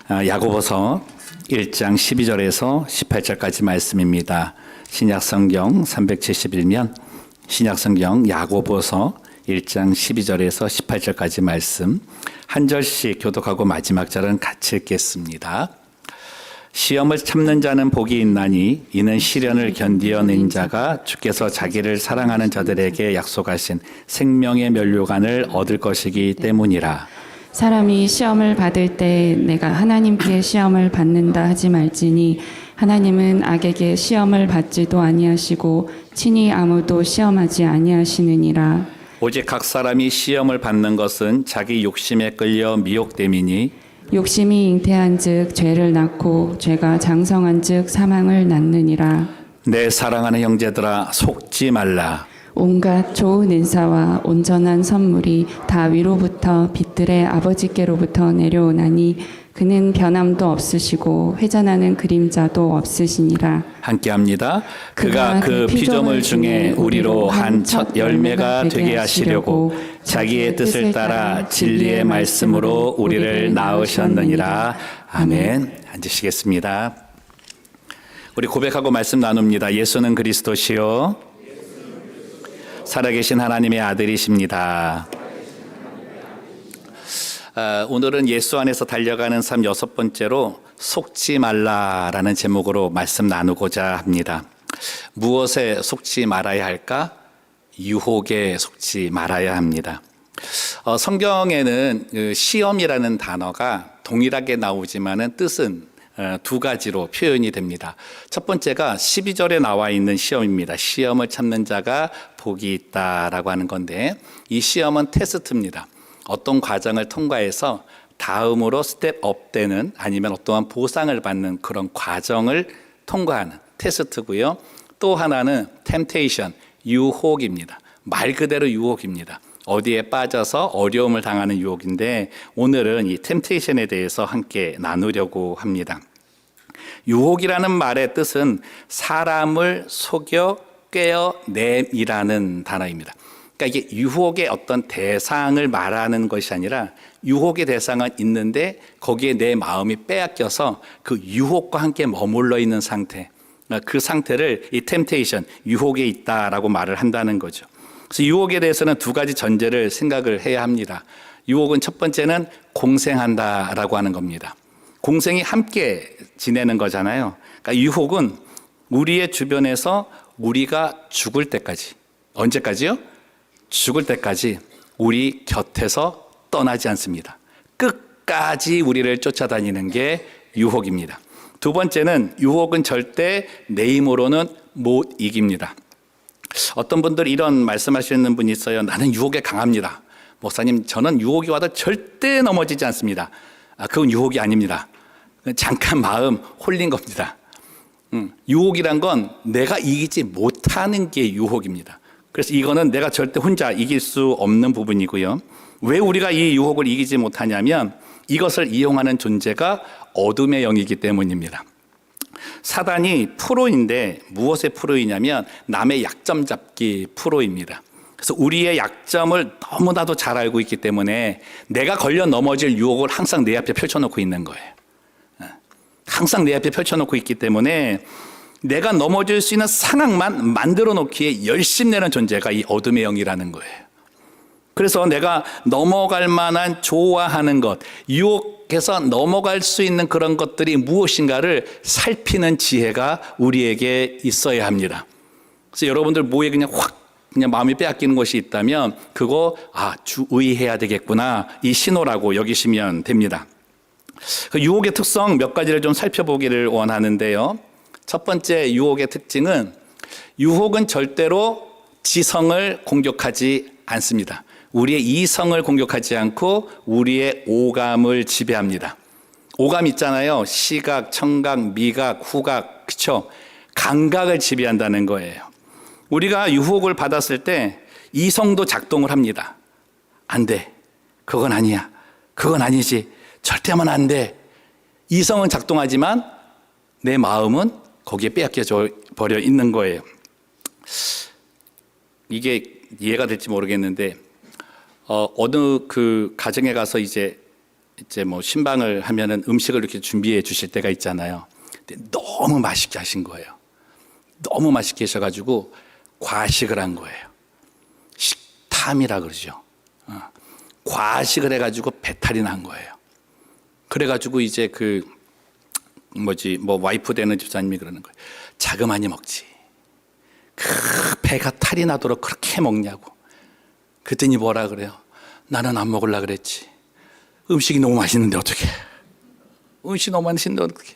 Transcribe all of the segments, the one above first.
야고보서 1장 12절에서 18절까지 말씀입니다. 신약성경 371면 신약성경 야고보서 1장 12절에서 18절까지 말씀 한 절씩 교독하고 마지막 절은 같이 읽겠습니다. 시험을 참는 자는 복이 있나니 이는 시련을 견디어낸 자가 주께서 자기를 사랑하는 자들에게 약속하신 생명의 면류관을 얻을 것이기 때문이라. 사람이 시험을 받을 때 내가 하나님께 시험을 받는다 하지 말지니 하나님은 악에게 시험을 받지도 아니하시고 친히 아무도 시험하지 아니하시느니라. 오직 각 사람이 시험을 받는 것은 자기 욕심에 끌려 미혹됨이니 욕심이 잉태한즉 죄를 낳고 죄가 장성한즉 사망을 낳느니라. 내 사랑하는 형제들아 속지 말라. 온갖 좋은 은사와 온전한 선물이 다 위로부터 빛들의 아버지께로부터 내려오나니 그는 변함도 없으시고 회전하는 그림자도 없으시니라. 함께합니다. 그가 그 피조물 중에 우리로 한 첫 열매가 되게 하시려고 자기의 뜻을 따라 진리의 말씀으로 우리를 낳으셨느니라. 아멘. 앉으시겠습니다. 우리 고백하고 말씀 나눕니다. 예수는 그리스도시요 살아계신 하나님의 아들이십니다. 오늘은 예수 안에서 달려가는 삶 6번째로 속지 말라라는 제목으로 말씀 나누고자 합니다. 무엇에 속지 말아야 할까? 유혹에 속지 말아야 합니다. 성경에는 시험이라는 단어가 동일하게 나오지만은 뜻은 두 가지로 표현이 됩니다. 첫 번째가 12절에 나와 있는 시험입니다. 시험을 참는 자가 복이 있다라고 하는 건데 이 시험은 테스트입니다. 어떤 과정을 통과해서 다음으로 스텝업 되는 아니면 어떠한 보상을 받는 그런 과정을 통과하는 테스트고요. 또 하나는 템테이션, 유혹입니다. 말 그대로 유혹입니다. 어디에 빠져서 어려움을 당하는 유혹인데 오늘은 이 템테이션에 대해서 함께 나누려고 합니다. 유혹이라는 말의 뜻은 사람을 속여 꿰어냄이라는 단어입니다. 그러니까 이게 유혹의 어떤 대상을 말하는 것이 아니라 유혹의 대상은 있는데 거기에 내 마음이 빼앗겨서 그 유혹과 함께 머물러 있는 상태, 그 상태를 이 템테이션, 유혹에 있다라고 말을 한다는 거죠. 그래서 유혹에 대해서는 두 가지 전제를 생각을 해야 합니다. 유혹은 첫 번째는 공생한다라고 하는 겁니다. 공생이 함께 지내는 거잖아요. 그러니까 유혹은 우리의 주변에서 우리가 죽을 때까지, 언제까지요? 죽을 때까지 우리 곁에서 떠나지 않습니다. 끝까지 우리를 쫓아다니는 게 유혹입니다. 두 번째는 유혹은 절대 내 힘으로는 못 이깁니다. 어떤 분들 이런 말씀하시는 분이 있어요. 나는 유혹에 강합니다. 목사님, 저는 유혹이 와도 절대 넘어지지 않습니다. 그건 유혹이 아닙니다. 잠깐 마음 홀린 겁니다. 유혹이란 건 내가 이기지 못하는 게 유혹입니다. 그래서 이거는 내가 절대 혼자 이길 수 없는 부분이고요. 왜 우리가 이 유혹을 이기지 못하냐면 이것을 이용하는 존재가 어둠의 영이기 때문입니다. 사단이 프로인데 무엇의 프로이냐면 남의 약점 잡기 프로입니다. 그래서 우리의 약점을 너무나도 잘 알고 있기 때문에 내가 걸려 넘어질 유혹을 항상 내 앞에 펼쳐놓고 있는 거예요. 항상 내 앞에 펼쳐놓고 있기 때문에 내가 넘어질 수 있는 상황만 만들어 놓기에 열심내는 존재가 이 어둠의 영이라는 거예요. 그래서 내가 넘어갈 만한 좋아하는 것, 유혹해서 넘어갈 수 있는 그런 것들이 무엇인가를 살피는 지혜가 우리에게 있어야 합니다. 그래서 여러분들 뭐에 그냥 마음이 빼앗기는 것이 있다면 그거 주의해야 되겠구나, 이 신호라고 여기시면 됩니다. 그 유혹의 특성 몇 가지를 좀 살펴보기를 원하는데요. 첫 번째 유혹의 특징은 유혹은 절대로 지성을 공격하지 않습니다. 우리의 이성을 공격하지 않고 우리의 오감을 지배합니다. 오감 있잖아요. 시각, 청각, 미각, 후각, 그렇죠? 감각을 지배한다는 거예요. 우리가 유혹을 받았을 때 이성도 작동을 합니다. 안 돼. 그건 아니야. 그건 아니지. 절대 하면 안 돼. 이성은 작동하지만 내 마음은 거기에 빼앗겨 버려 있는 거예요. 이게 이해가 될지 모르겠는데 어느 그 가정에 가서 이제 이제 뭐 신방을 하면은 음식을 이렇게 준비해 주실 때가 있잖아요. 근데 너무 맛있게 하신 거예요. 너무 맛있게 하셔가지고 과식을 한 거예요. 식탐이라 그러죠. 과식을 해가지고 배탈이 난 거예요. 그래가지고 이제 와이프 되는 집사님이 그러는 거예요. 자그마니 먹지. 배가 탈이 나도록 그렇게 먹냐고. 그랬더니 뭐라 그래요? 나는 안 먹으려고 그랬지. 음식이 너무 맛있는데 어떡해. 음식이 너무 맛있는데 어떡해.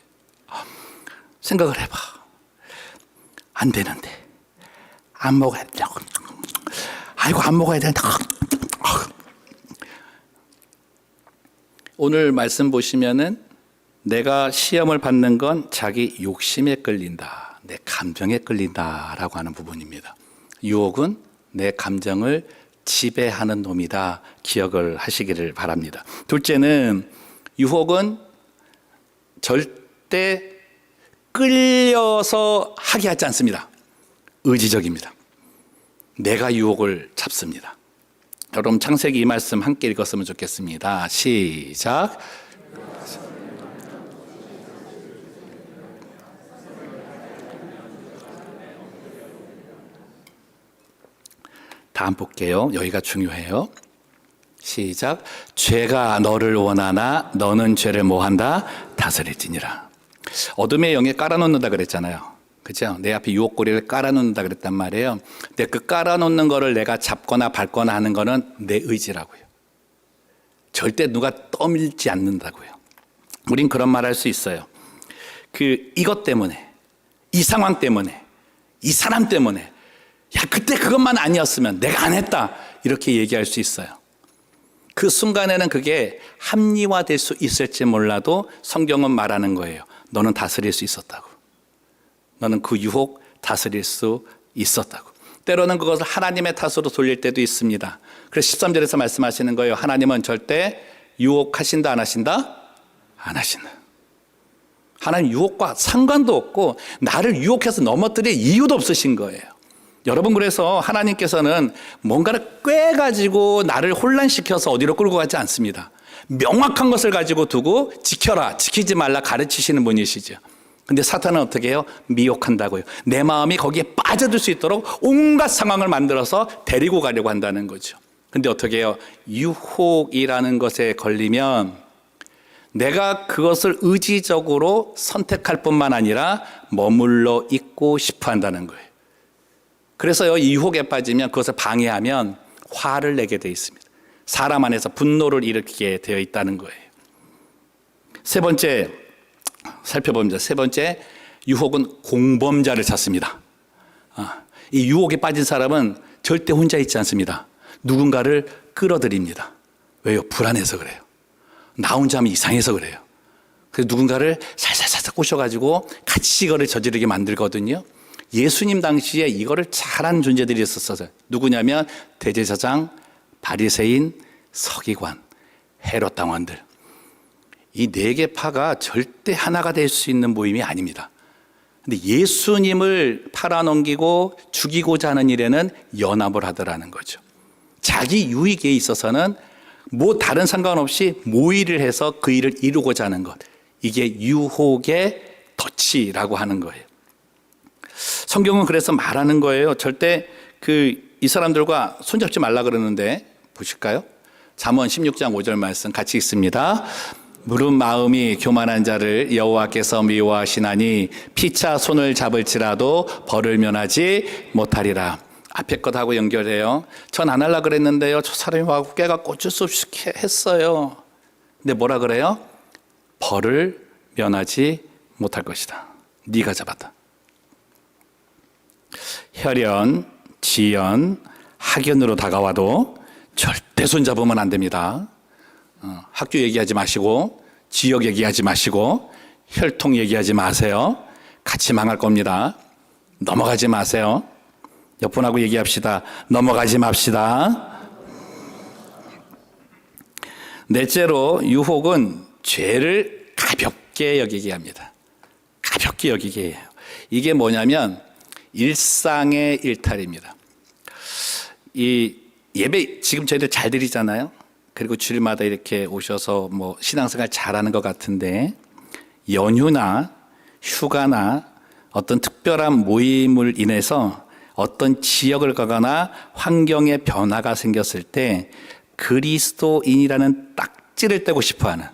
생각을 해봐. 안 되는데. 안 먹어야 된다고. 아이고, 안 먹어야 된다. 오늘 말씀 보시면은 내가 시험을 받는 건 자기 욕심에 끌린다. 내 감정에 끌린다라고 하는 부분입니다. 유혹은 내 감정을 지배하는 놈이다. 기억을 하시기를 바랍니다. 둘째는 유혹은 절대 끌려서 하게 하지 않습니다. 의지적입니다. 내가 유혹을 잡습니다. 여러분 창세기 이 말씀 함께 읽었으면 좋겠습니다. 시작. 다음 볼게요. 여기가 중요해요. 시작. 죄가 너를 원하나 너는 죄를 뭐한다? 다스릴지니라. 어둠의 영에 깔아놓는다 그랬잖아요. 그죠? 내 앞에 유혹고리를 깔아놓는다 그랬단 말이에요. 근데 그 깔아놓는 거를 내가 잡거나 밟거나 하는 거는 내 의지라고요. 절대 누가 떠밀지 않는다고요. 우린 그런 말 할 수 있어요. 이것 때문에, 이 상황 때문에, 이 사람 때문에, 야, 그때 그것만 아니었으면 내가 안 했다. 이렇게 얘기할 수 있어요. 그 순간에는 그게 합리화될 수 있을지 몰라도 성경은 말하는 거예요. 너는 다스릴 수 있었다고. 너는 그 유혹 다스릴 수 있었다고. 때로는 그것을 하나님의 탓으로 돌릴 때도 있습니다. 그래서 13절에서 말씀하시는 거예요. 하나님은 절대 유혹하신다 안 하신다? 안 하신다. 하나님 유혹과 상관도 없고 나를 유혹해서 넘어뜨릴 이유도 없으신 거예요. 여러분, 그래서 하나님께서는 뭔가를 꿰가지고 나를 혼란시켜서 어디로 끌고 가지 않습니다. 명확한 것을 가지고 두고 지켜라, 지키지 말라 가르치시는 분이시죠. 근데 사탄은 어떻게 해요? 미혹한다고요. 내 마음이 거기에 빠져들 수 있도록 온갖 상황을 만들어서 데리고 가려고 한다는 거죠. 근데 어떻게 해요? 유혹이라는 것에 걸리면 내가 그것을 의지적으로 선택할 뿐만 아니라 머물러 있고 싶어 한다는 거예요. 그래서요, 이 유혹에 빠지면 그것을 방해하면 화를 내게 되어 있습니다. 사람 안에서 분노를 일으키게 되어 있다는 거예요. 세 번째 살펴봅니다. 세 번째, 유혹은 공범자를 찾습니다. 이 유혹에 빠진 사람은 절대 혼자 있지 않습니다. 누군가를 끌어들입니다. 왜요? 불안해서 그래요. 나 혼자 하면 이상해서 그래요. 그래서 누군가를 살살살살 꼬셔가지고 같이 이거를 저지르게 만들거든요. 예수님 당시에 이거를 잘한 존재들이 있었어요. 누구냐면 대제사장, 바리새인, 서기관, 헤롯 당원들. 이 네 개 파가 절대 하나가 될 수 있는 모임이 아닙니다. 근데 예수님을 팔아넘기고 죽이고자 하는 일에는 연합을 하더라는 거죠. 자기 유익에 있어서는 뭐 다른 상관없이 모의를 해서 그 일을 이루고자 하는 것. 이게 유혹의 덫이라고 하는 거예요. 성경은 그래서 말하는 거예요. 절대 이 사람들과 손잡지 말라 그러는데 보실까요? 잠언 16장 5절 말씀 같이 읽습니다. 무릇 마음이 교만한 자를 여호와께서 미워하시나니 피차 손을 잡을지라도 벌을 면하지 못하리라. 앞에 것하고 연결해요. 전 안 하려고 그랬는데요. 저 사람이 와서 깨갖고 어쩔 수 없이 했어요. 근데 뭐라 그래요? 벌을 면하지 못할 것이다. 네가 잡았다. 혈연, 지연, 학연으로 다가와도 절대 손잡으면 안 됩니다. 학교 얘기하지 마시고 지역 얘기하지 마시고 혈통 얘기하지 마세요. 같이 망할 겁니다. 넘어가지 마세요. 옆분하고 얘기합시다. 넘어가지 맙시다. 넷째로 유혹은 죄를 가볍게 여기게 합니다. 가볍게 여기게 해요. 이게 뭐냐면 일상의 일탈입니다. 이 예배 지금 저희들 잘 드리잖아요. 그리고 주일마다 이렇게 오셔서 뭐 신앙생활 잘하는 것 같은데 연휴나 휴가나 어떤 특별한 모임을 인해서 어떤 지역을 가거나 환경의 변화가 생겼을 때 그리스도인이라는 딱지를 떼고 싶어하는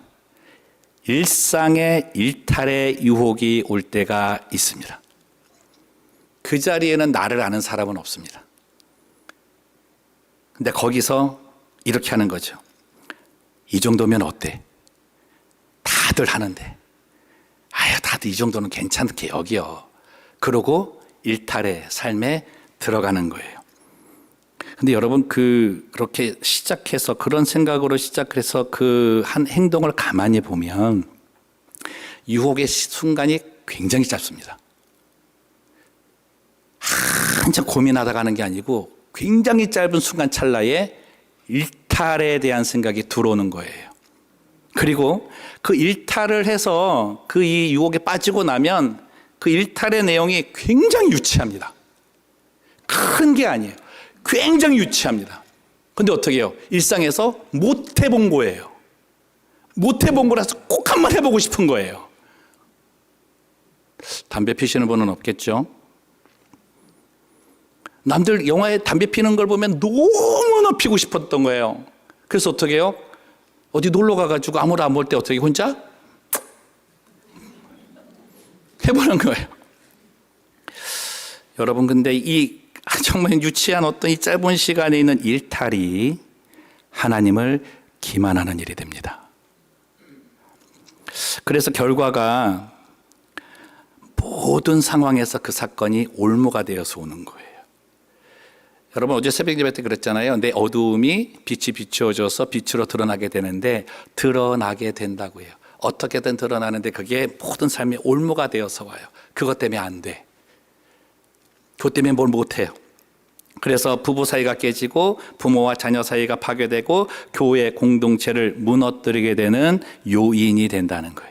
일상의 일탈의 유혹이 올 때가 있습니다. 그 자리에는 나를 아는 사람은 없습니다. 근데 거기서 이렇게 하는 거죠. 이 정도면 어때? 다들 하는데. 아유, 다들 이 정도는 괜찮게 여겨. 그러고 일탈의 삶에 들어가는 거예요. 근데 여러분, 그렇게 시작해서, 그런 생각으로 시작해서 그 한 행동을 가만히 보면 유혹의 순간이 굉장히 짧습니다. 한참 고민하다가 하는 게 아니고 굉장히 짧은 순간 찰나에 일탈에 대한 생각이 들어오는 거예요. 그리고 그 일탈을 해서 그 이 유혹에 빠지고 나면 그 일탈의 내용이 굉장히 유치합니다. 큰 게 아니에요. 굉장히 유치합니다. 근데 어떻게 해요? 일상에서 못 해본 거예요. 못 해본 거라서 꼭 한번 해보고 싶은 거예요. 담배 피시는 분은 없겠죠? 남들 영화에 담배 피는 걸 보면 너무나 피고 싶었던 거예요. 그래서 어떻게 해요? 어디 놀러 가가지고 아무도 안 볼 때 어떻게 혼자 해보는 거예요. 여러분, 근데 이 정말 유치한 어떤 이 짧은 시간에 있는 일탈이 하나님을 기만하는 일이 됩니다. 그래서 결과가 모든 상황에서 그 사건이 올무가 되어서 오는 거예요. 여러분, 어제 새벽 예배 때 그랬잖아요. 내 어두움이 빛이 비추어져서 빛으로 드러나게 되는데 드러나게 된다고요. 어떻게든 드러나는데 그게 모든 삶의 올무가 되어서 와요. 그것 때문에 안 돼. 그것 때문에 뭘 못해요. 그래서 부부 사이가 깨지고 부모와 자녀 사이가 파괴되고 교회 공동체를 무너뜨리게 되는 요인이 된다는 거예요.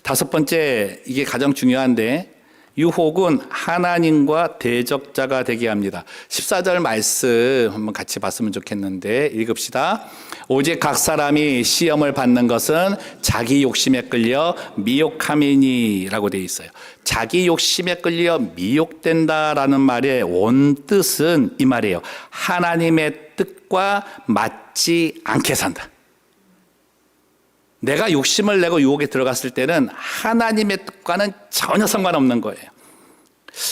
다섯 번째, 이게 가장 중요한데 유혹은 하나님과 대적자가 되게 합니다. 14절 말씀 한번 같이 봤으면 좋겠는데 읽읍시다. 오직 각 사람이 시험을 받는 것은 자기 욕심에 끌려 미혹함이니라고 되어 있어요. 자기 욕심에 끌려 미혹된다라는 말의 원뜻은 이 말이에요. 하나님의 뜻과 맞지 않게 산다. 내가 욕심을 내고 유혹에 들어갔을 때는 하나님의 뜻과는 전혀 상관없는 거예요.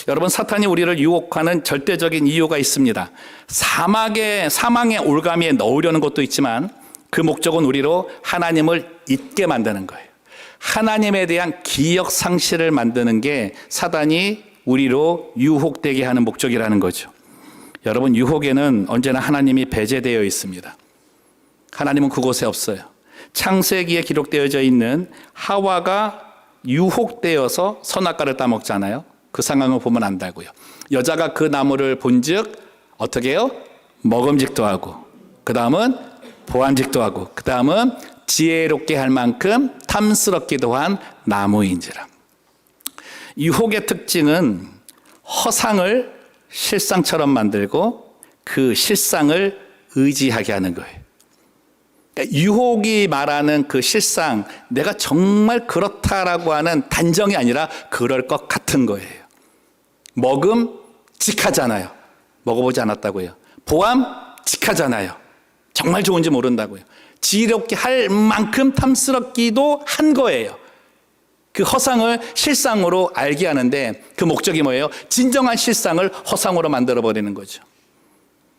여러분, 사탄이 우리를 유혹하는 절대적인 이유가 있습니다. 사망의 올가미에 넣으려는 것도 있지만 그 목적은 우리로 하나님을 잊게 만드는 거예요. 하나님에 대한 기억 상실을 만드는 게 사탄이 우리로 유혹되게 하는 목적이라는 거죠. 여러분, 유혹에는 언제나 하나님이 배제되어 있습니다. 하나님은 그곳에 없어요. 창세기에 기록되어져 있는 하와가 유혹되어서 선악과를 따먹잖아요. 그 상황을 보면 안다고요. 여자가 그 나무를 본즉 어떻게 해요? 먹음직도 하고, 그 다음은 보암직도 하고, 그 다음은 지혜롭게 할 만큼 탐스럽기도 한 나무인지라. 유혹의 특징은 허상을 실상처럼 만들고 그 실상을 의지하게 하는 거예요. 유혹이 말하는 그 실상, 내가 정말 그렇다라고 하는 단정이 아니라 그럴 것 같은 거예요. 먹음직하잖아요. 먹어보지 않았다고요. 보암직하잖아요. 정말 좋은지 모른다고요. 지혜롭게 할 만큼 탐스럽기도 한 거예요. 그 허상을 실상으로 알게 하는데 그 목적이 뭐예요? 진정한 실상을 허상으로 만들어버리는 거죠.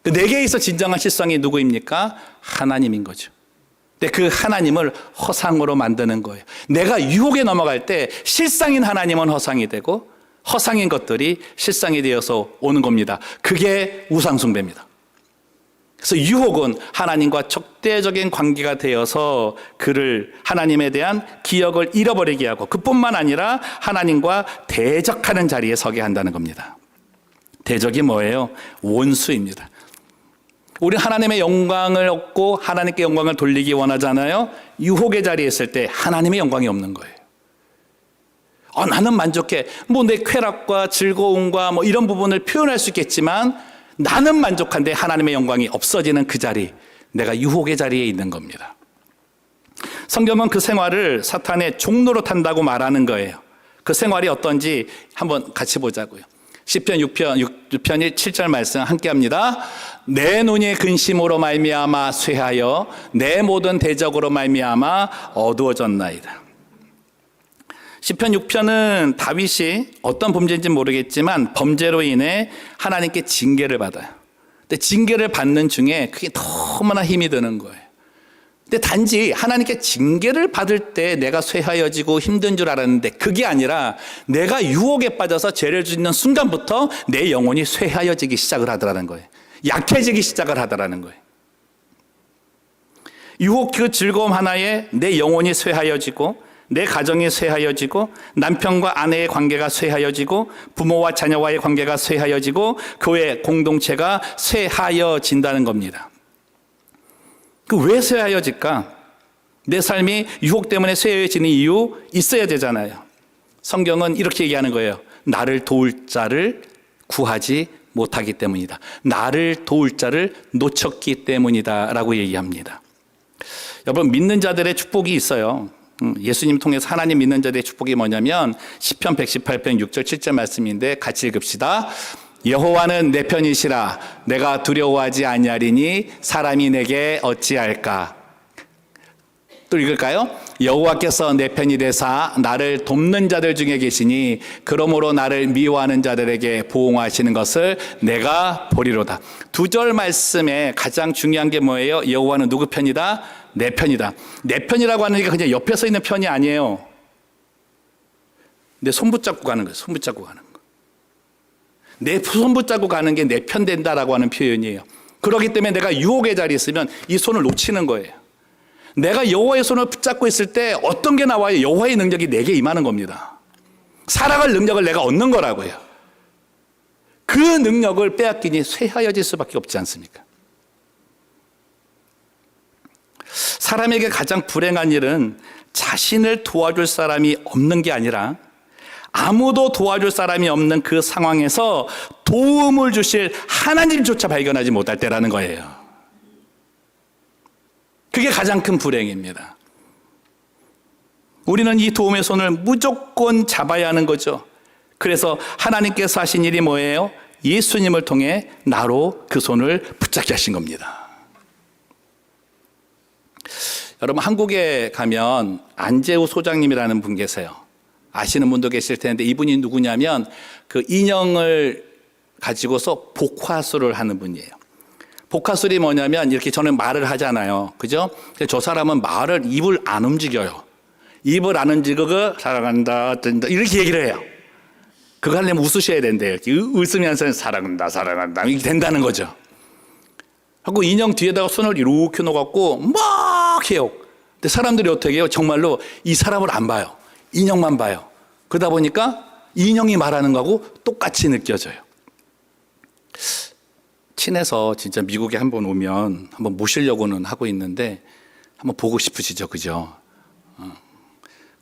내게 있어 진정한 실상이 누구입니까? 하나님인 거죠. 근데 그 하나님을 허상으로 만드는 거예요. 내가 유혹에 넘어갈 때 실상인 하나님은 허상이 되고 허상인 것들이 실상이 되어서 오는 겁니다. 그게 우상숭배입니다. 그래서 유혹은 하나님과 적대적인 관계가 되어서 그를 하나님에 대한 기억을 잃어버리게 하고 그뿐만 아니라 하나님과 대적하는 자리에 서게 한다는 겁니다. 대적이 뭐예요? 원수입니다. 우리 하나님의 영광을 얻고 하나님께 영광을 돌리기 원하잖아요. 유혹의 자리에 있을 때 하나님의 영광이 없는 거예요. 나는 만족해. 내 쾌락과 즐거움과 이런 부분을 표현할 수 있겠지만 나는 만족한데 하나님의 영광이 없어지는 그 자리. 내가 유혹의 자리에 있는 겁니다. 성경은 그 생활을 사탄의 종로로 탄다고 말하는 거예요. 그 생활이 어떤지 한번 같이 보자고요. 시편 6편이 7절 말씀 함께 합니다. 내 눈이 근심으로 말미암아 쇠하여 내 모든 대적으로 말미암아 어두워졌나이다. 시편 6편은 다윗이 어떤 범죄인지 모르겠지만 범죄로 인해 하나님께 징계를 받아요. 근데 징계를 받는 중에 그게 너무나 힘이 드는 거예요. 근데 단지 하나님께 징계를 받을 때 내가 쇠하여지고 힘든 줄 알았는데 그게 아니라 내가 유혹에 빠져서 죄를 짓는 순간부터 내 영혼이 쇠하여지기 시작을 하더라는 거예요. 약해지기 시작을 하더라는 거예요. 유혹 그 즐거움 하나에 내 영혼이 쇠하여지고 내 가정이 쇠하여지고 남편과 아내의 관계가 쇠하여지고 부모와 자녀와의 관계가 쇠하여지고 교회 공동체가 쇠하여진다는 겁니다. 그 왜 쇠하여질까? 내 삶이 유혹 때문에 쇠하여지는 이유 있어야 되잖아요. 성경은 이렇게 얘기하는 거예요. 나를 도울 자를 구하지 못하기 때문이다. 나를 도울 자를 놓쳤기 때문이다 라고 얘기합니다. 여러분, 믿는 자들의 축복이 있어요. 예수님 통해서 하나님 믿는 자들의 축복이 뭐냐면 시편 118편 6절 7절 말씀인데 같이 읽읍시다. 여호와는 내 편이시라 내가 두려워하지 아니하리니 사람이 내게 어찌할까. 또 읽을까요? 여호와께서 내 편이 되사 나를 돕는 자들 중에 계시니 그러므로 나를 미워하는 자들에게 보응하시는 것을 내가 보리로다. 두 절 말씀에 가장 중요한 게 뭐예요? 여호와는 누구 편이다? 내 편이다. 내 편이라고 하는 게 그냥 옆에 서 있는 편이 아니에요. 내 손 붙잡고 가는 거예요. 손 붙잡고 가는 거. 내 손 붙잡고 가는 게 내 편 된다라고 하는 표현이에요. 그렇기 때문에 내가 유혹의 자리에 있으면 이 손을 놓치는 거예요. 내가 여호와의 손을 붙잡고 있을 때 어떤 게 나와요? 여호와의 능력이 내게 임하는 겁니다. 살아갈 능력을 내가 얻는 거라고요. 그 능력을 빼앗기니 쇠하여질 수밖에 없지 않습니까? 사람에게 가장 불행한 일은 자신을 도와줄 사람이 없는 게 아니라 아무도 도와줄 사람이 없는 그 상황에서 도움을 주실 하나님조차 발견하지 못할 때라는 거예요. 그게 가장 큰 불행입니다. 우리는 이 도움의 손을 무조건 잡아야 하는 거죠. 그래서 하나님께서 하신 일이 뭐예요? 예수님을 통해 나로 그 손을 붙잡게 하신 겁니다. 여러분, 한국에 가면 안재우 소장님이라는 분 계세요. 아시는 분도 계실 텐데 이분이 누구냐면 그 인형을 가지고서 복화술을 하는 분이에요. 복화술이 뭐냐면 이렇게 저는 말을 하잖아요. 그죠? 저 사람은 말을 입을 안 움직여요. 입을 안 움직이고 사랑한다, 어쩐다 이렇게 얘기를 해요. 그거 하려면 웃으셔야 된대요. 이렇게 웃으면서 사랑한다, 사랑한다 이게 된다는 거죠. 하고 인형 뒤에다가 손을 이렇게 놓아갖고 막 해요. 근데 사람들이 어떻게 해요? 정말로 이 사람을 안 봐요. 인형만 봐요. 그러다 보니까 인형이 말하는 거하고 똑같이 느껴져요. 친해서 진짜 미국에 한번 오면 한번 모시려고는 하고 있는데 한번 보고 싶으시죠? 그죠?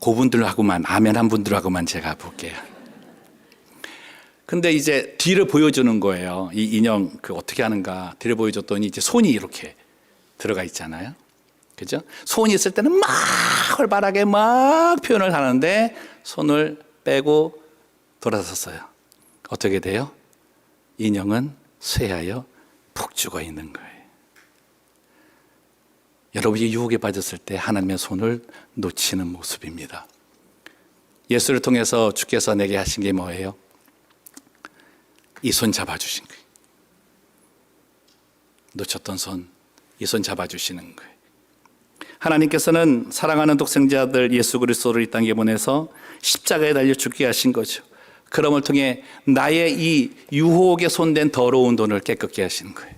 그분들하고만, 아멘 한 분들하고만 제가 볼게요. 근데 이제 뒤를 보여주는 거예요. 이 인형 그 어떻게 하는가 뒤를 보여줬더니 이제 손이 이렇게 들어가 있잖아요. 그죠? 손이 있을 때는 막 활발하게 막 표현을 하는데 손을 빼고 돌아섰어요. 어떻게 돼요? 인형은 쇠하여 푹 죽어 있는 거예요. 여러분이 유혹에 빠졌을 때 하나님의 손을 놓치는 모습입니다. 예수를 통해서 주께서 내게 하신 게 뭐예요? 이 손 잡아주신 거예요. 놓쳤던 손, 이 손 잡아주시는 거예요. 하나님께서는 사랑하는 독생자들 예수 그리스도를 이 땅에 보내서 십자가에 달려 죽게 하신 거죠. 그럼을 통해 나의 이 유혹에 손댄 더러운 돈을 깨끗게 하시는 거예요.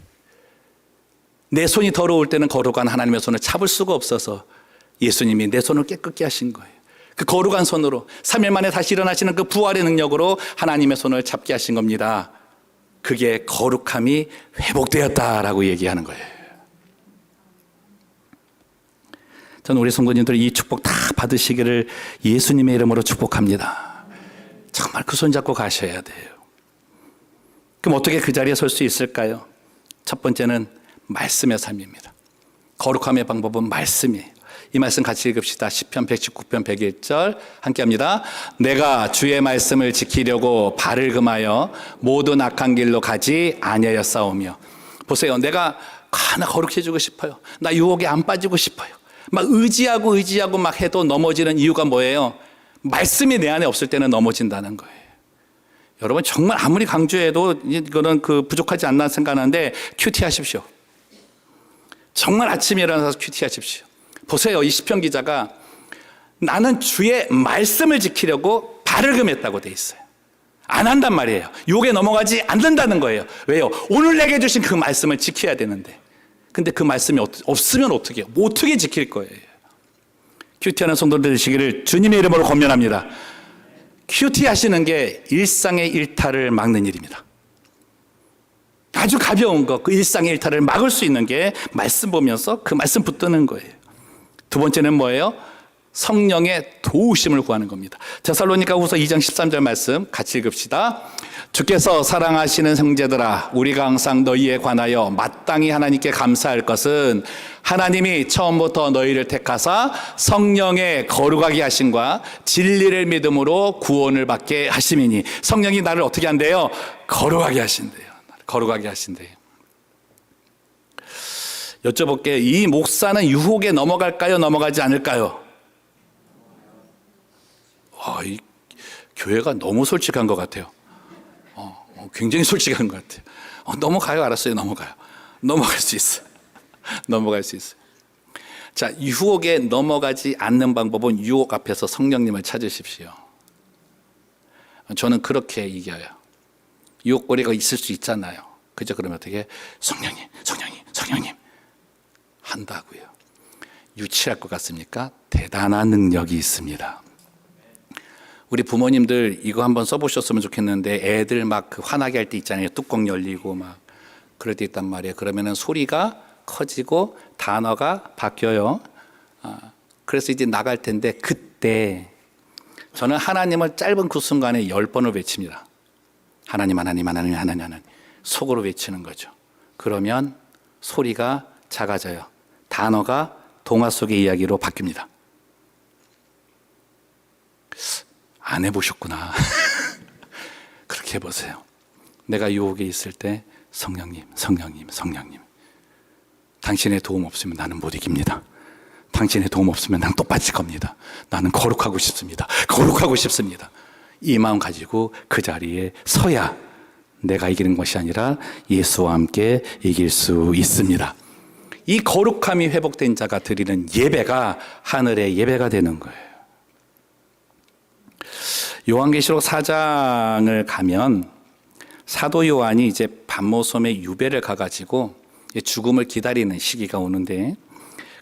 내 손이 더러울 때는 거룩한 하나님의 손을 잡을 수가 없어서 예수님이 내 손을 깨끗게 하신 거예요. 그 거룩한 손으로 3일 만에 다시 일어나시는 그 부활의 능력으로 하나님의 손을 잡게 하신 겁니다. 그게 거룩함이 회복되었다라고 얘기하는 거예요. 저는 우리 성도님들 이 축복 다 받으시기를 예수님의 이름으로 축복합니다. 정말 그 손 잡고 가셔야 돼요. 그럼 어떻게 그 자리에 설 수 있을까요? 첫 번째는 말씀의 삶입니다. 거룩함의 방법은 말씀이에요. 이 말씀 같이 읽읍시다. 시편 119편 101절 함께 합니다. 내가 주의 말씀을 지키려고 발을 금하여 모든 악한 길로 가지 아니하였사오며. 보세요. 내가 하나 거룩해지고 싶어요. 나 유혹에 안 빠지고 싶어요. 막 의지하고 막 해도 넘어지는 이유가 뭐예요? 말씀이 내 안에 없을 때는 넘어진다는 거예요. 여러분 정말 아무리 강조해도 이거는 부족하지 않나 생각하는데 큐티 하십시오. 정말 아침에 일어나서 큐티 하십시오. 보세요. 이 시편 기자가 나는 주의 말씀을 지키려고 발을 금했다고 돼 있어요. 안 한단 말이에요. 유혹에 넘어가지 않는다는 거예요. 왜요? 오늘 내게 주신 그 말씀을 지켜야 되는데. 근데 그 말씀이 없으면 어떻게 해요? 어떻게 지킬 거예요? 큐티하는 성도들 되시기를 주님의 이름으로 권면합니다. 큐티 하시는 게 일상의 일탈을 막는 일입니다. 아주 가벼운 거, 그 일상의 일탈을 막을 수 있는 게 말씀 보면서 그 말씀 붙드는 거예요. 두 번째는 뭐예요? 성령의 도우심을 구하는 겁니다. 데살로니가후서 2장 13절 말씀 같이 읽읍시다. 주께서 사랑하시는 형제들아, 우리가 항상 너희에 관하여 마땅히 하나님께 감사할 것은 하나님이 처음부터 너희를 택하사 성령의 거룩하게 하심과 진리를 믿음으로 구원을 받게 하심이니. 성령이 나를 어떻게 한대요? 거룩하게 하신대요. 거룩하게 하신대요. 여쭤볼게요. 이 목사는 유혹에 넘어갈까요? 넘어가지 않을까요? 이 교회가 너무 솔직한 것 같아요. 굉장히 솔직한 것 같아요. 넘어가요. 알았어요. 넘어가요. 넘어갈 수 있어요. 넘어갈 수 있어요. 자, 유혹에 넘어가지 않는 방법은 유혹 앞에서 성령님을 찾으십시오. 저는 그렇게 이겨요. 유혹거리가 있을 수 있잖아요. 그죠? 그러면 어떻게? 성령님 한다고요. 유치할 것 같습니까? 대단한 능력이 있습니다. 우리 부모님들 이거 한번 써보셨으면 좋겠는데, 애들 막 화나게 할 때 있잖아요. 뚜껑 열리고 막 그럴 때 있단 말이에요. 그러면은 소리가 커지고 단어가 바뀌어요. 그래서 이제 나갈 텐데, 그때 저는 하나님을 짧은 그 순간에 10번을 외칩니다. 하나님 속으로 외치는 거죠. 그러면 소리가 작아져요. 단어가 동화 속의 이야기로 바뀝니다. 안 해보셨구나. 그렇게 해보세요. 내가 유혹에 있을 때 성령님 당신의 도움 없으면 나는 못 이깁니다. 당신의 도움 없으면 나는 또 빠질 겁니다. 나는 거룩하고 싶습니다. 이 마음 가지고 그 자리에 서야 내가 이기는 것이 아니라 예수와 함께 이길 수 있습니다. 이 거룩함이 회복된 자가 드리는 예배가 하늘의 예배가 되는 거예요. 요한계시록 4장을 가면 사도 요한이 이제 반모섬에 유배를 가가지고 죽음을 기다리는 시기가 오는데,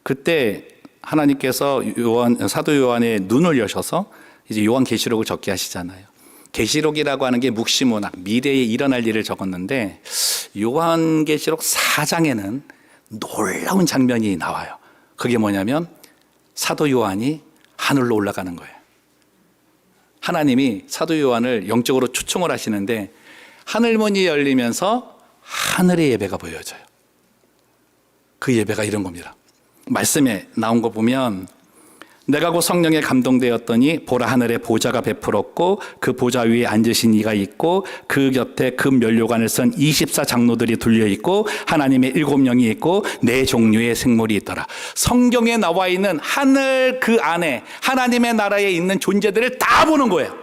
그때 하나님께서 사도 요한의 눈을 여셔서 이제 요한계시록을 적게 하시잖아요. 계시록이라고 하는 게 묵시문학, 미래에 일어날 일을 적었는데, 요한계시록 4장에는 놀라운 장면이 나와요. 그게 뭐냐면 사도 요한이 하늘로 올라가는 거예요. 하나님이 사도 요한을 영적으로 초청을 하시는데, 하늘문이 열리면서 하늘의 예배가 보여져요. 그 예배가 이런 겁니다. 말씀에 나온 거 보면, 내가 곧 성령에 감동되었더니 보라, 하늘에 보좌가 베풀었고 그 보좌 위에 앉으신 이가 있고 그 곁에 금 면류관을 쓴 24장로들이 둘려 있고 하나님의 7영이 있고 4종류의 생물이 있더라. 성경에 나와 있는 하늘 그 안에 하나님의 나라에 있는 존재들을 다 보는 거예요.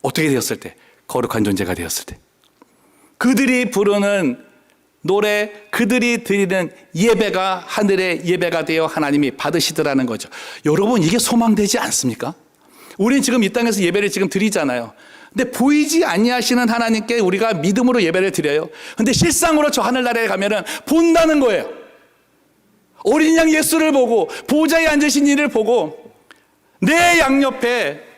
어떻게 되었을 때? 거룩한 존재가 되었을 때. 그들이 부르는 노래, 그들이 드리는 예배가 하늘의 예배가 되어 하나님이 받으시더라는 거죠. 여러분, 이게 소망되지 않습니까? 우리는 지금 이 땅에서 예배를 지금 드리잖아요. 근데 보이지 아니하시는 하나님께 우리가 믿음으로 예배를 드려요. 근데 실상으로 저 하늘나라에 가면은 본다는 거예요. 어린 양 예수를 보고 보좌에 앉으신 이를 보고 내 양옆에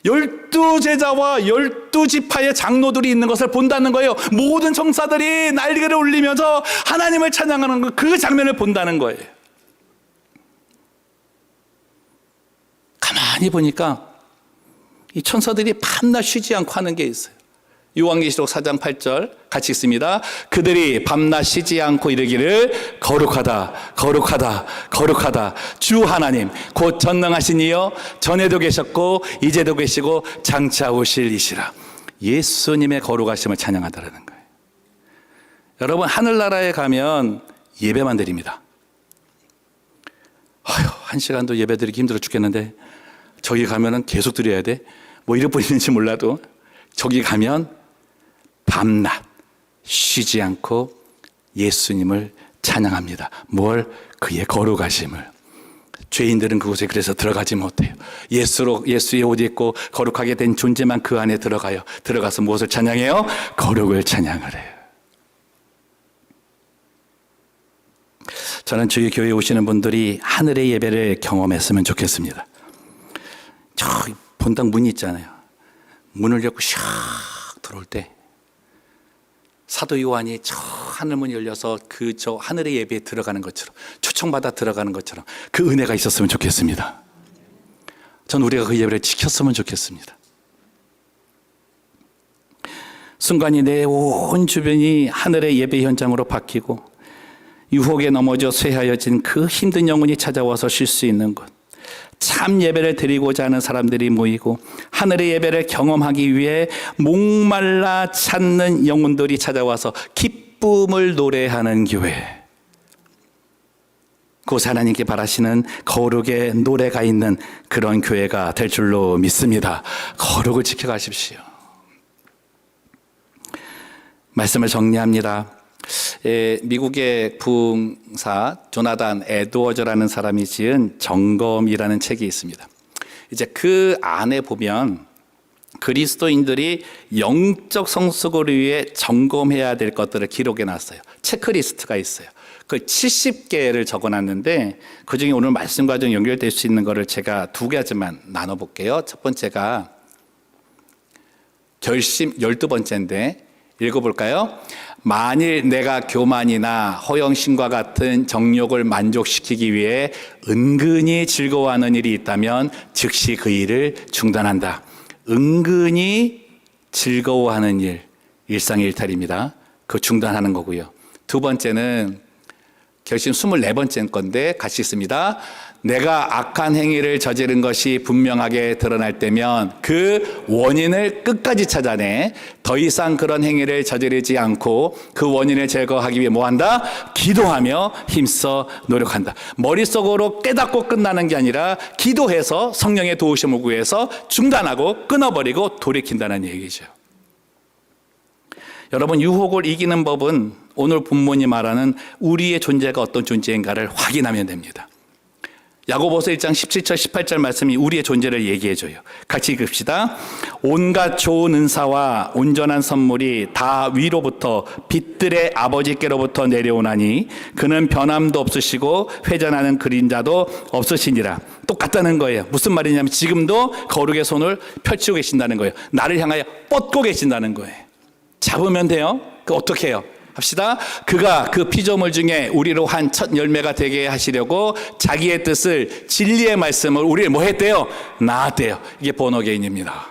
12제자와 12지파의 장로들이 있는 것을 본다는 거예요. 모든 천사들이 날개를 올리면서 하나님을 찬양하는 그 장면을 본다는 거예요. 가만히 보니까 이 천사들이 밤낮 쉬지 않고 하는 게 있어요. 요한계시록 4장 8절 같이 읽습니다. 그들이 밤낮 쉬지 않고 이르기를 거룩하다 거룩하다 거룩하다 주 하나님 곧 전능하신 이여 전에도 계셨고 이제도 계시고 장차 오실 이시라. 예수님의 거룩하심을 찬양하다라는 거예요. 여러분, 하늘나라에 가면 예배만 드립니다. 아휴, 1시간도 예배 드리기 힘들어 죽겠는데 저기 가면은 계속 드려야 돼? 뭐 이럴 뿐인지 몰라도 저기 가면 밤낮 쉬지 않고 예수님을 찬양합니다. 뭘? 그의 거룩하심을. 죄인들은 그곳에 그래서 들어가지 못해요. 예수의 옷 입고 거룩하게 된 존재만 그 안에 들어가요. 들어가서 무엇을 찬양해요? 거룩을 찬양을 해요. 저는 저희 교회에 오시는 분들이 하늘의 예배를 경험했으면 좋겠습니다. 저 본당 문이 있잖아요. 문을 열고 샥 들어올 때 사도 요한이 저 하늘문이 열려서 저 하늘의 예배에 들어가는 것처럼, 초청받아 들어가는 것처럼 그 은혜가 있었으면 좋겠습니다. 전 우리가 그 예배를 지켰으면 좋겠습니다. 순간이 내 온 주변이 하늘의 예배 현장으로 바뀌고 유혹에 넘어져 쇠하여진 그 힘든 영혼이 찾아와서 쉴 수 있는 곳, 참 예배를 드리고자 하는 사람들이 모이고 하늘의 예배를 경험하기 위해 목말라 찾는 영혼들이 찾아와서 기쁨을 노래하는 교회, 그곳 하나님께 바라시는 거룩의 노래가 있는 그런 교회가 될 줄로 믿습니다. 거룩을 지켜가십시오. 말씀을 정리합니다. 미국의 부흥사 조나단 에드워즈라는 사람이 지은 점검이라는 책이 있습니다. 이제 그 안에 보면 그리스도인들이 영적 성숙을 위해 점검해야 될 것들을 기록해 놨어요. 체크리스트가 있어요. 그 70개를 적어 놨는데 그중에 오늘 말씀과 좀 연결될 수 있는 거를 제가 2가지만 나눠 볼게요. 첫 번째가 결심 12번째인데 읽어 볼까요? 만일 내가 교만이나 허영심과 같은 정욕을 만족시키기 위해 은근히 즐거워하는 일이 있다면 즉시 그 일을 중단한다. 은근히 즐거워하는 일, 일상일탈입니다. 그거 중단하는 거고요. 2번째는 결심 24번째 건데 같이 있습니다. 내가 악한 행위를 저지른 것이 분명하게 드러날 때면 그 원인을 끝까지 찾아내 더 이상 그런 행위를 저지르지 않고 그 원인을 제거하기 위해 뭐한다? 기도하며 힘써 노력한다. 머릿속으로 깨닫고 끝나는 게 아니라 기도해서 성령의 도우심을 구해서 중단하고 끊어버리고 돌이킨다는 얘기죠. 여러분, 유혹을 이기는 법은 오늘 본문이 말하는 우리의 존재가 어떤 존재인가를 확인하면 됩니다. 야고보서 1장 17절 18절 말씀이 우리의 존재를 얘기해줘요. 같이 읽읍시다. 온갖 좋은 은사와 온전한 선물이 다 위로부터 빛들의 아버지께로부터 내려오나니 그는 변함도 없으시고 회전하는 그림자도 없으시니라. 똑같다는 거예요. 무슨 말이냐면 지금도 거룩의 손을 펼치고 계신다는 거예요. 나를 향하여 뻗고 계신다는 거예요. 잡으면 돼요. 그 어떻게 해요? 합시다. 그가 그 피조물 중에 우리로 한 첫 열매가 되게 하시려고 자기의 뜻을 진리의 말씀을 우리를 뭐 했대요? 낳았대요. 이게 본 어게인입니다.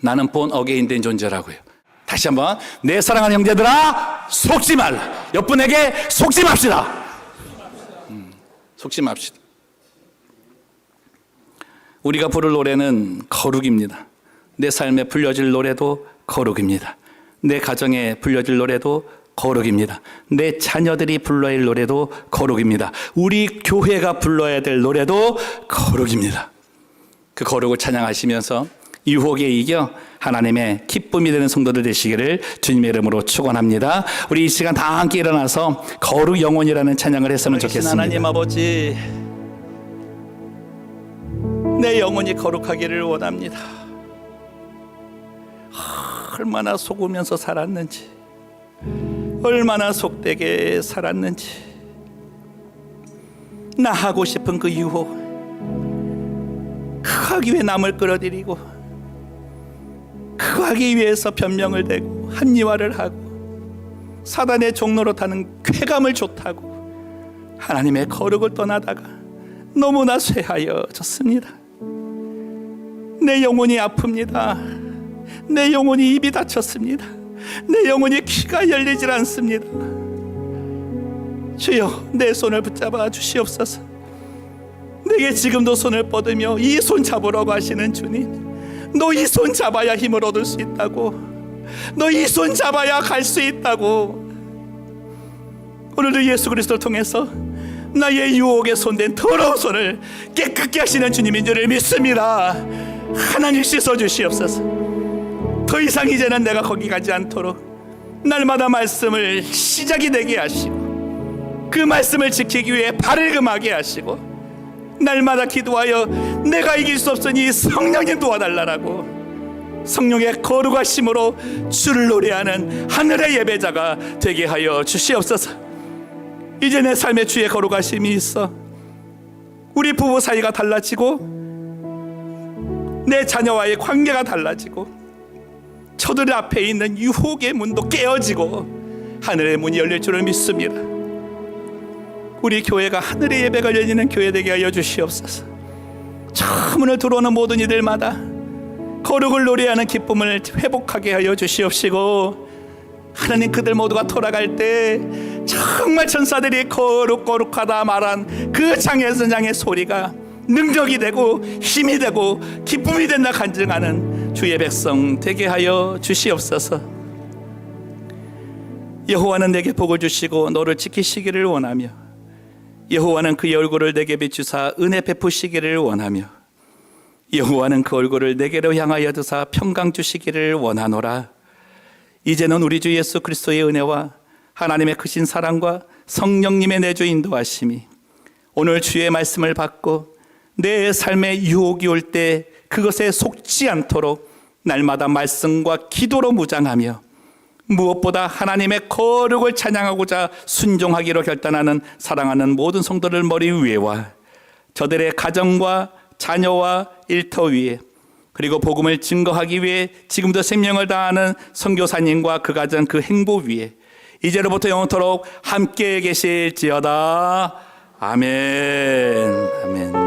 나는 본 어게인 된 존재라고요. 다시 한번, 내 사랑하는 형제들아 속지 말라. 옆분에게 속지 맙시다. 속지 맙시다. 우리가 부를 노래는 거룩입니다. 내 삶에 불려질 노래도 거룩입니다. 내 가정에 불려질 노래도 거룩입니다. 내 자녀들이 불러야 할 노래도 거룩입니다. 우리 교회가 불러야 될 노래도 거룩입니다. 그 거룩을 찬양하시면서 유혹에 이겨 하나님의 기쁨이 되는 성도들 되시기를 주님의 이름으로 축원합니다. 우리 이 시간 다 함께 일어나서 거룩 영혼이라는 찬양을 했으면 좋겠습니다. 하나님 아버지, 내 영혼이 거룩하기를 원합니다. 얼마나 속으면서 살았는지, 얼마나 속되게 살았는지, 나 하고 싶은 그 유혹, 그거 하기 위해 남을 끌어들이고, 그거 하기 위해서 변명을 대고 합리화를 하고 사단의 종로로 타는 쾌감을 좋다고 하나님의 거룩을 떠나다가 너무나 쇠하여졌습니다. 내 영혼이 아픕니다. 내 영혼이 입이 닫혔습니다. 내 영혼이 귀가 열리질 않습니다. 주여, 내 손을 붙잡아 주시옵소서. 내게 지금도 손을 뻗으며 이 손 잡으라고 하시는 주님, 너 이 손 잡아야 힘을 얻을 수 있다고, 너 이 손 잡아야 갈 수 있다고. 오늘도 예수 그리스도를 통해서 나의 유혹에 손댄 더러운 손을 깨끗게 하시는 주님인 줄을 믿습니다. 하나님 씻어주시옵소서. 더 이상 이제는 내가 거기 가지 않도록 날마다 말씀을 시작이 되게 하시고, 그 말씀을 지키기 위해 발을 금하게 하시고, 날마다 기도하여 내가 이길 수 없으니 성령님 도와달라고 성령의 거룩하심으로 주를 노래하는 하늘의 예배자가 되게 하여 주시옵소서. 이제 내 삶에 주의 거룩하심이 있어 우리 부부 사이가 달라지고, 내 자녀와의 관계가 달라지고, 저들 앞에 있는 유혹의 문도 깨어지고 하늘의 문이 열릴 줄을 믿습니다. 우리 교회가 하늘의 예배가 열리는 교회 되게 하여 주시옵소서. 저 문을 들어오는 모든 이들마다 거룩을 노래하는 기쁨을 회복하게 하여 주시옵시고, 하나님 그들 모두가 돌아갈 때 정말 천사들이 거룩하다 말한 그 장의 소리가 능력이 되고 힘이 되고 기쁨이 된다 간증하는 주의 백성 되게 하여 주시옵소서. 여호와는 내게 복을 주시고 너를 지키시기를 원하며, 여호와는 그의 얼굴을 내게 비추사 은혜 베푸시기를 원하며, 여호와는 그 얼굴을 내게로 향하여 두사 평강 주시기를 원하노라. 이제는 우리 주 예수 그리스도의 은혜와 하나님의 크신 사랑과 성령님의 내주 인도하심이 오늘 주의 말씀을 받고 내 삶에 유혹이 올 때 그것에 속지 않도록 날마다 말씀과 기도로 무장하며, 무엇보다 하나님의 거룩을 찬양하고자 순종하기로 결단하는 사랑하는 모든 성도들 머리 위에와 저들의 가정과 자녀와 일터 위에, 그리고 복음을 증거하기 위해 지금도 생명을 다하는 선교사님과 그 가정 그 행보 위에 이제로부터 영원토록 함께 계실지어다. 아멘. 아멘.